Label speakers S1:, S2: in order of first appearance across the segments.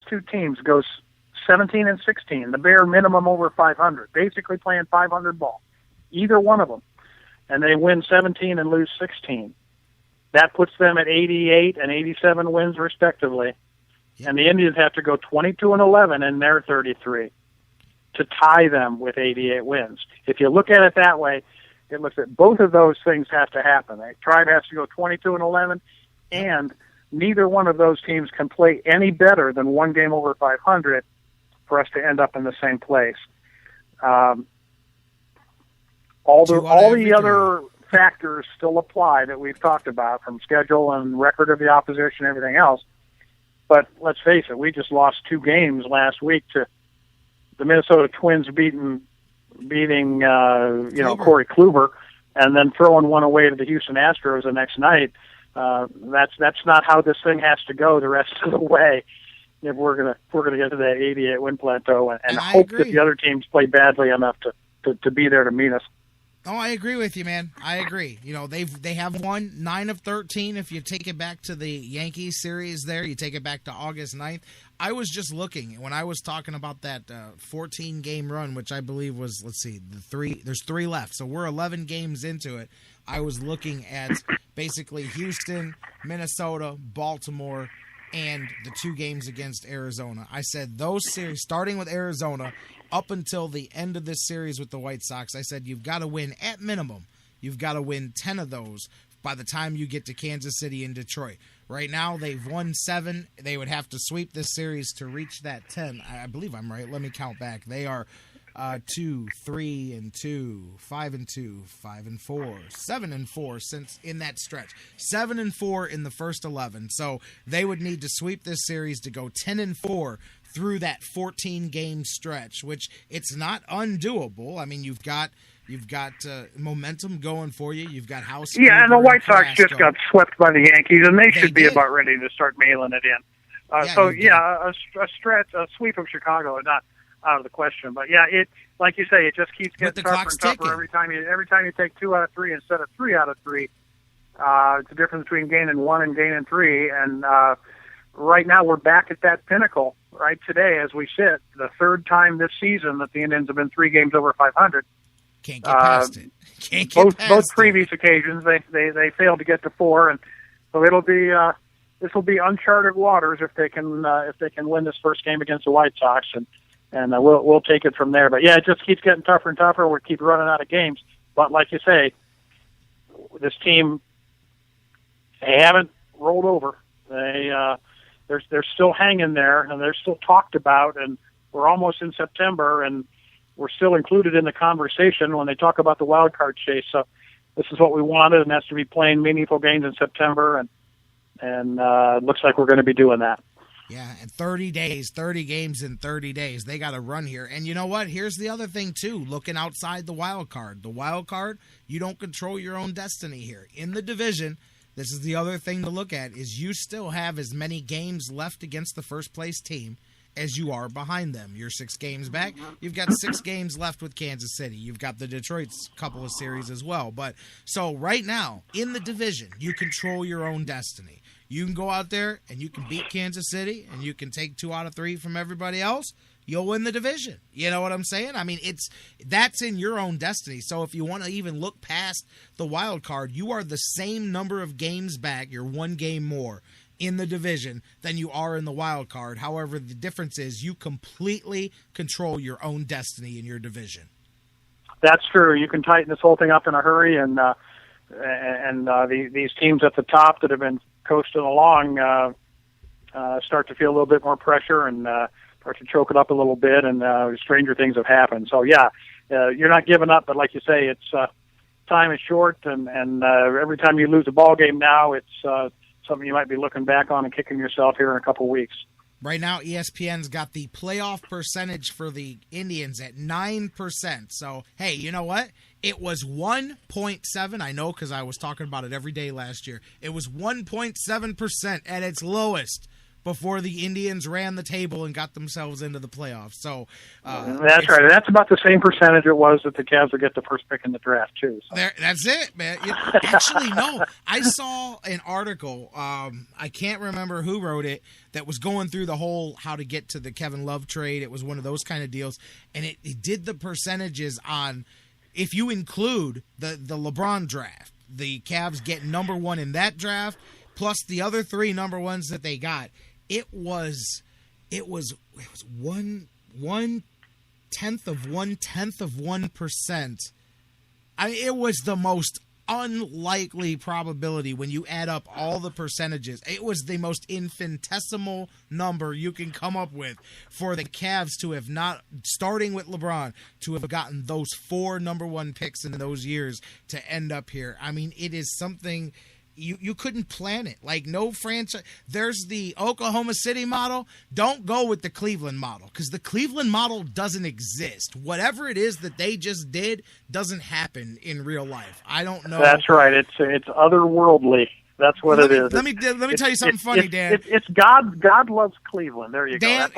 S1: two teams goes 17 and 16, the bare minimum over 500, basically playing 500 ball, either one of them, and they win 17 and lose 16, that puts them at 88 and 87 wins respectively. Yep. And the Indians have to go 22 and 11 in their 33 to tie them with 88 wins. If you look at it that way, it looks at both of those things have to happen. The Tribe has to go 22 and 11, and neither one of those teams can play any better than one game over 500 for us to end up in the same place. All the other factors still apply that we've talked about, from schedule and record of the opposition and everything else. But let's face it, we just lost 2 games last week to the Minnesota Twins beating Corey Kluber, and then throwing one away to the Houston Astros the next night. That's not how this thing has to go the rest of the way if we're gonna get to that 88 win plateau and hope that the other teams play badly enough to be there to meet us.
S2: Oh, I agree with you, man. I agree. You know, they have won 9 of 13. If you take it back to the Yankees series there, you take it back to August 9th. I was just looking when I was talking about that 14-game run, which I believe was, there's 3 left. So we're 11 games into it. I was looking at basically Houston, Minnesota, Baltimore, and the 2 games against Arizona. I said those series, starting with Arizona, up until the end of this series with the White Sox, I said you've got to win, at minimum, you've got to win 10 of those by the time you get to Kansas City and Detroit. Right now, they've won 7. They would have to sweep this series to reach that 10. I believe I'm right. Let me count back. They are 2, 3, and 2, 5 and 2, 5 and 4, 7 and 4 since in that stretch. 7 and 4 in the first 11. So they would need to sweep this series to go 10 and 4 through that 14-game stretch, which it's not undoable. I mean, you've got momentum going for you. You've got House.
S1: Yeah, and the White Sox just got swept by the Yankees, and they should be about ready to start mailing it in. A sweep of Chicago is not out of the question. But yeah, it, like you say, it just keeps getting tougher and tougher every time you take 2 out of 3 instead of 3 out of 3. It's the difference between gaining 1 and gaining 3, and right now we're back at that pinnacle. Right today, as we sit, the 3rd time this season that the Indians have been 3 games over 500.
S2: Can't get past it. Can't get past
S1: both previous occasions they failed to get to 4, and so this will be uncharted waters if they can win this first game against the White Sox, and we'll take it from there. But yeah, it just keeps getting tougher and tougher. We keep running out of games. But like you say, this team, they haven't rolled over. They're still hanging there, and they're still talked about, and we're almost in September, and we're still included in the conversation when they talk about the wild card chase. So this is what we wanted, and that's to be playing meaningful games in September, and it looks like we're going to be doing that.
S2: Yeah, and 30 days, 30 games in 30 days. They got to run here. And you know what? Here's the other thing, too, looking outside the wild card. The wild card, you don't control your own destiny here. In the division, this is the other thing to look at, is you still have as many games left against the first-place team as you are behind them. You're 6 games back. You've got 6 games left with Kansas City. You've got the Detroit's couple of series as well. But so right now, in the division, you control your own destiny. You can go out there and you can beat Kansas City and you can take 2 out of 3 from everybody else. You'll win the division. You know what I'm saying? I mean, that's in your own destiny. So if you want to even look past the wild card, you are the same number of games back. You're 1 game more in the division than you are in the wild card. However, the difference is you completely control your own destiny in your division.
S1: That's true. You can tighten this whole thing up in a hurry, and these teams at the top that have been coasting along start to feel a little bit more pressure and start to choke it up a little bit, and stranger things have happened. So yeah, you're not giving up, but like you say, it's time is short, and every time you lose a ball game now, it's something you might be looking back on and kicking yourself here in a couple of weeks.
S2: Right now, ESPN's got the playoff percentage for the Indians at 9%. So, hey, you know what? It was 1.7. I know because I was talking about it every day last year. It was 1.7% at its lowest before the Indians ran the table and got themselves into the playoffs. So
S1: that's right. That's about the same percentage it was that the Cavs would get the first pick in the draft too. So.
S2: That's it, man. Actually, no. I saw an article. I can't remember who wrote it. That was going through the whole how to get to the Kevin Love trade. It was one of those kind of deals, and it did the percentages on if you include the LeBron draft. The Cavs get number one in that draft, plus the other 3 number ones that they got. It was 1/10 of 1%. It was the most unlikely probability when you add up all the percentages. It was the most infinitesimal number you can come up with for the Cavs to have not, starting with LeBron, to have gotten those 4 number 1 picks in those years to end up here. I mean, it is something you couldn't plan it. Like, no franchise. There's the Oklahoma City model. Don't go with the Cleveland model because the Cleveland model doesn't exist. Whatever it is that they just did doesn't happen in real life. I don't know.
S1: That's right. It's otherworldly. That's what it is.
S2: Let me tell you something funny, Dan.
S1: It's God. God loves Cleveland. There you go.
S2: Dan,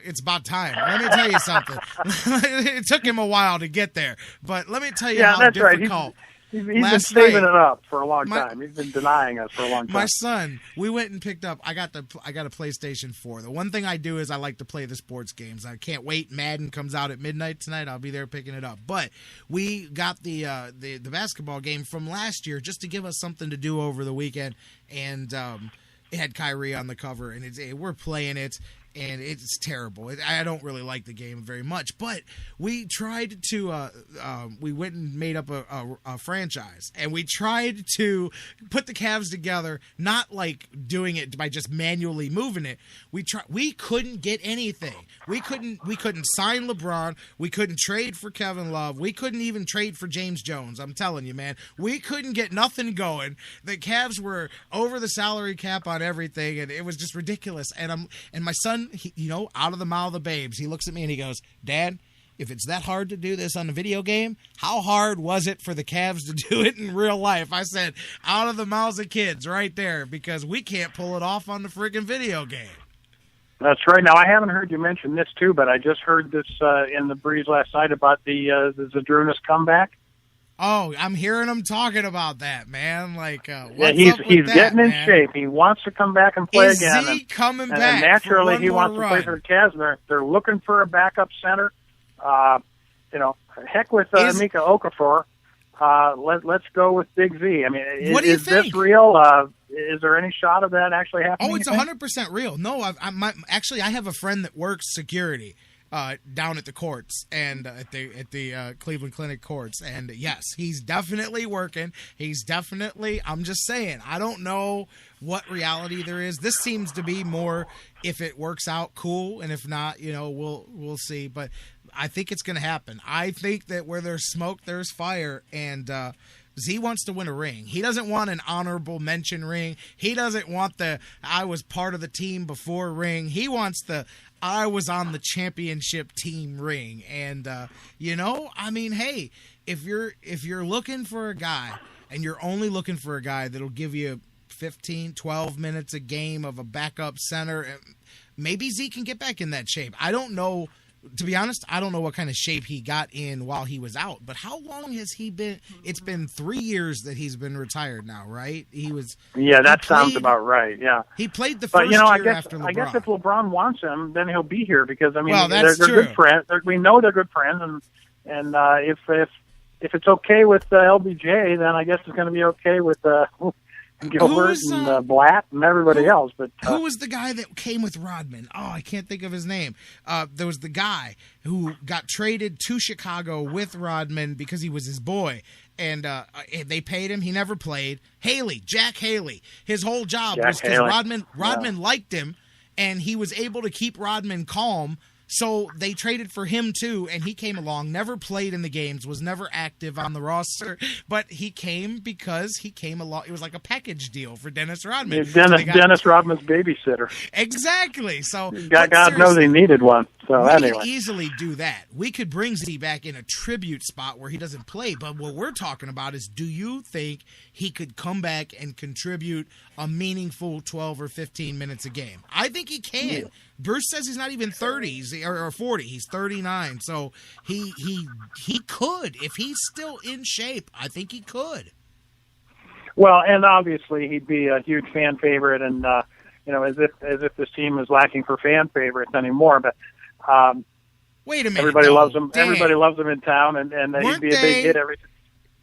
S2: it's about time. Let me tell you something. It took him a while to get there, but let me tell you how
S1: that's
S2: difficult.
S1: Right. He's been saving it up for a long time. He's been denying us for a long time.
S2: My son, we went and picked up. I got a PlayStation 4. The one thing I do is I like to play the sports games. I can't wait. Madden comes out at midnight tonight. I'll be there picking it up. But we got the basketball game from last year just to give us something to do over the weekend, and it had Kyrie on the cover, and we're playing it. And it's terrible. I don't really like the game very much. But we tried to we went and made up a franchise. And we tried to put the Cavs together, not like doing it by just manually moving it. We couldn't get anything. We couldn't sign LeBron. We couldn't trade for Kevin Love. We couldn't even trade for James Jones. I'm telling you, man. We couldn't get nothing going. The Cavs were over the salary cap on everything, and it was just ridiculous. And my son, out of the mouth of the babes, he looks at me and he goes, "Dad, if it's that hard to do this on a video game, how hard was it for the Cavs to do it in real life?" I said, out of the mouths of kids right there, because we can't pull it off on the friggin' video game.
S1: That's right. Now, I haven't heard you mention this, too, but I just heard this in the breeze last night about the Zadrunas comeback.
S2: Oh, I'm hearing him talking about that, man. Like,
S1: he's getting in shape. He wants to come back and play again.
S2: Is he coming back?
S1: And naturally, he wants
S2: to
S1: play for the Cavs. They're looking for a backup center. Heck with Mika Okafor. Let's go with Big Z. I mean, is this real? Is there any shot of that actually happening?
S2: Oh, it's 100% real. No, I have a friend that works security down at the courts and at the Cleveland Clinic courts, and yes, he's definitely working. I'm just saying, I don't know what reality there is. This seems to be more, if it works out, cool, and if not, we'll see. But I think it's going to happen. I think that where there's smoke, there's fire, and Z wants to win a ring. He doesn't want an honorable mention ring. He doesn't want the I was part of the team before ring. He wants the I was on the championship team ring. And hey, if you're looking for a guy, and you're only looking for a guy that'll give you 15, 12 minutes a game of a backup center, maybe Z can get back in that shape. I don't know. To be honest, I don't know what kind of shape he got in while he was out, but how long has he been? It's been 3 years that he's been retired now, right?
S1: Sounds about right. Yeah,
S2: he played the first year after LeBron.
S1: I guess if LeBron wants him, then he'll be here because they're
S2: true.
S1: Good friends. We know they're good friends, and if it's okay with LBJ, then I guess it's going to be okay with Gilbert and Blatt and everybody else. But
S2: who was the guy that came with Rodman? Oh, I can't think of his name. There was the guy who got traded to Chicago with Rodman because he was his boy, and they paid him. He never played. Jack Haley. His whole job was because Rodman liked him, and he was able to keep Rodman calm. So they traded for him, too, and he came along, never played in the games, was never active on the roster, but he came because he came along. It was like a package deal for Dennis Rodman.
S1: Dennis Rodman's babysitter.
S2: Exactly. So
S1: God knows he needed one. So
S2: we
S1: anyway,
S2: can easily do that. We could bring Z back in a tribute spot where he doesn't play. But what we're talking about is, do you think he could come back and contribute a meaningful 12 or 15 minutes a game? I think he can. Yeah. Bruce says he's not even 30 or 40. He's 39. So he could. If he's still in shape, I think he could.
S1: Well, and obviously he'd be a huge fan favorite, and as if this team is lacking for fan favorites anymore. But
S2: wait a minute,
S1: everybody loves him.
S2: Dan.
S1: Everybody loves him in town, and he'd be a big hit every.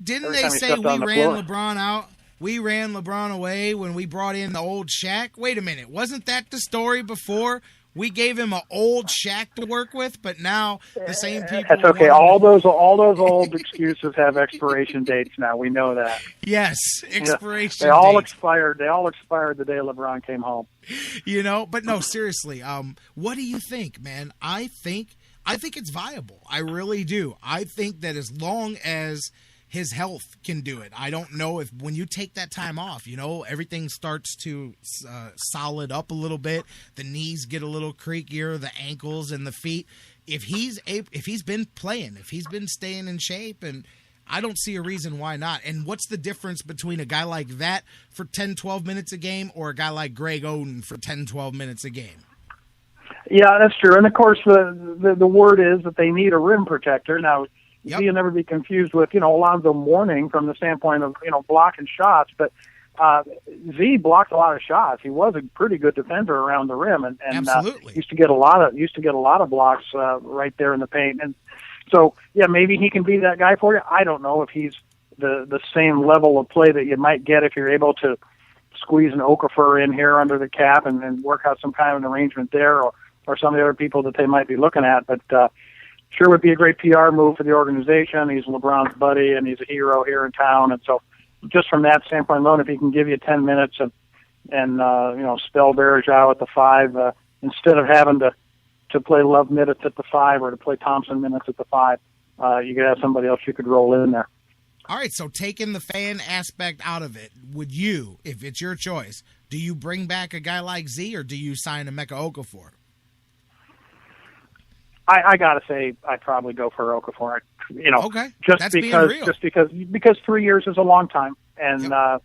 S2: Didn't they say we ran LeBron out? We ran LeBron away when we brought in the old Shaq. Wait a minute, wasn't that the story before? We gave him an old Shaq to work with, but now the same people.
S1: That's okay. All those old excuses have expiration dates now. We know that.
S2: Yes, expiration.
S1: They all expired. They all expired the day LeBron came home.
S2: But no, seriously. What do you think, man? I think it's viable. I really do. I think that as long as his health can do it. I don't know if when you take that time off, everything starts to solid up a little bit. The knees get a little creakier, the ankles and the feet. If he's been playing, if he's been staying in shape, and I don't see a reason why not. And what's the difference between a guy like that for 10, 12 minutes a game or a guy like Greg Oden for 10, 12 minutes a game?
S1: Yeah, that's true. And of course, the word is that they need a rim protector. Now,
S2: Yep.
S1: You'll never be confused with, Alonzo Mourning from the standpoint of, blocking shots. But Z blocked a lot of shots. He was a pretty good defender around the rim, and
S2: Absolutely.
S1: used to get a lot of blocks right there in the paint. And so, maybe he can be that guy for you. I don't know if he's the same level of play that you might get if you're able to squeeze an Okafor in here under the cap and work out some kind of an arrangement there, or some of the other people that they might be looking at. But sure would be a great PR move for the organization. He's LeBron's buddy, and he's a hero here in town. And so just from that standpoint alone, if he can give you 10 minutes and spell Bergeau at the 5, instead of having to play Love minutes at the 5 or to play Thompson minutes at the 5, you could have somebody else you could roll in there.
S2: All right, so taking the fan aspect out of it, would you, if it's your choice, do you bring back a guy like Z, or do you sign Emeka Okafor?
S1: I gotta say, I'd probably go for Okafor.
S2: Okay.
S1: Just because 3 years is a long time, and
S2: yep.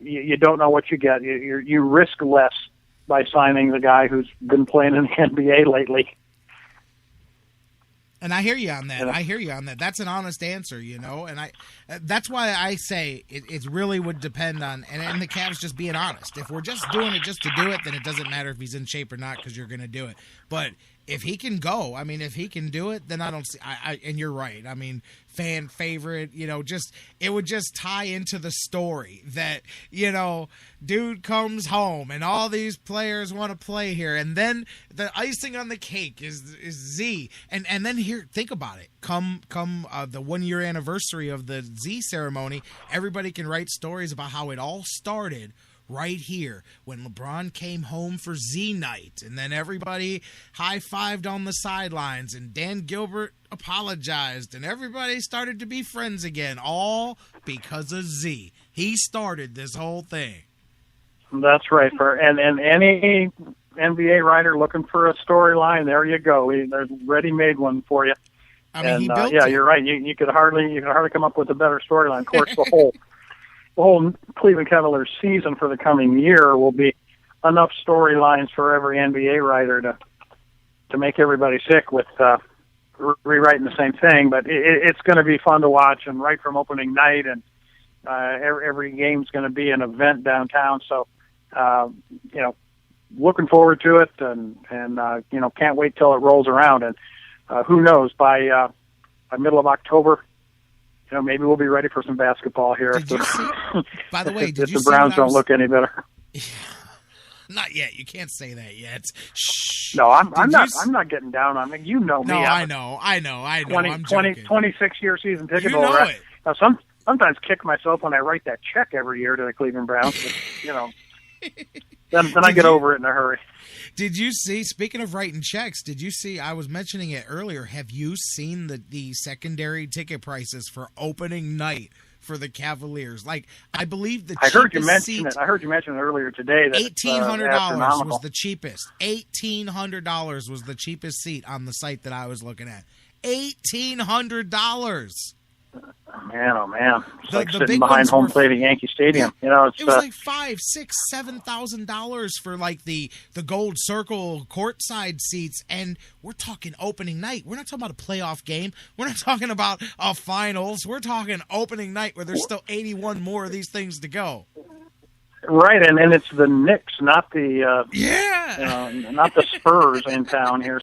S1: You don't know what you get. You risk less by signing the guy who's been playing in the NBA lately.
S2: And I hear you on that. That's an honest answer, and that's why I say it really would depend on, and the Cavs just being honest. If we're just doing it just to do it, then it doesn't matter if he's in shape or not, because you're going to do it. But if he can go, if he can do it, then I don't see. And you're right. Fan favorite. It would just tie into the story that dude comes home and all these players want to play here, and then the icing on the cake is Z, and then here, think about it. Come the 1 year anniversary of the Z ceremony, everybody can write stories about how it all started right here when LeBron came home for Z night, and then everybody high-fived on the sidelines, and Dan Gilbert apologized, and everybody started to be friends again, all because of Z. He started this whole thing.
S1: That's right. And any NBA writer looking for a storyline, there you go. There's a ready-made one for you.
S2: He built it.
S1: You're right. You could hardly come up with a better storyline. Of course, the whole Cleveland Cavaliers season for the coming year will be enough storylines for every NBA writer to make everybody sick with rewriting the same thing. But it's going to be fun to watch, and right from opening night, and every game's going to be an event downtown. So, looking forward to it, and can't wait till it rolls around. And who knows, by middle of October, maybe we'll be ready for some basketball here.
S2: Did you see, by the way,
S1: if the Browns don't look any better.
S2: Not yet. You can't say that yet. Shh.
S1: No, I'm not getting down on it. You know me.
S2: No, I know. I'm joking.
S1: 26-year season ticket
S2: holder.
S1: You know it. Sometimes kick myself when I write that check every year to the Cleveland Browns. But, then I get over it in a hurry.
S2: Did you see, speaking of writing checks, I was mentioning it earlier, have you seen the secondary ticket prices for opening night for the Cavaliers. Like, I believe the
S1: I heard you
S2: cheapest
S1: mention
S2: seats,
S1: it. I heard you mention it earlier today. That
S2: $1,800 was the cheapest. $1,800 was the cheapest seat on the site that I was looking at. $1,800.
S1: Man, oh man! It's like
S2: the
S1: sitting
S2: big
S1: behind
S2: ones
S1: home
S2: were-
S1: plate at Yankee Stadium. You know,
S2: It was like $5,000, $6,000, $7,000 for like the Gold Circle courtside seats, and we're talking opening night. We're not talking about a playoff game. We're not talking about a finals. We're talking opening night where there's still 81 more of these things to go.
S1: right, and it's the Knicks, not the
S2: Yeah.
S1: not the Spurs in town here.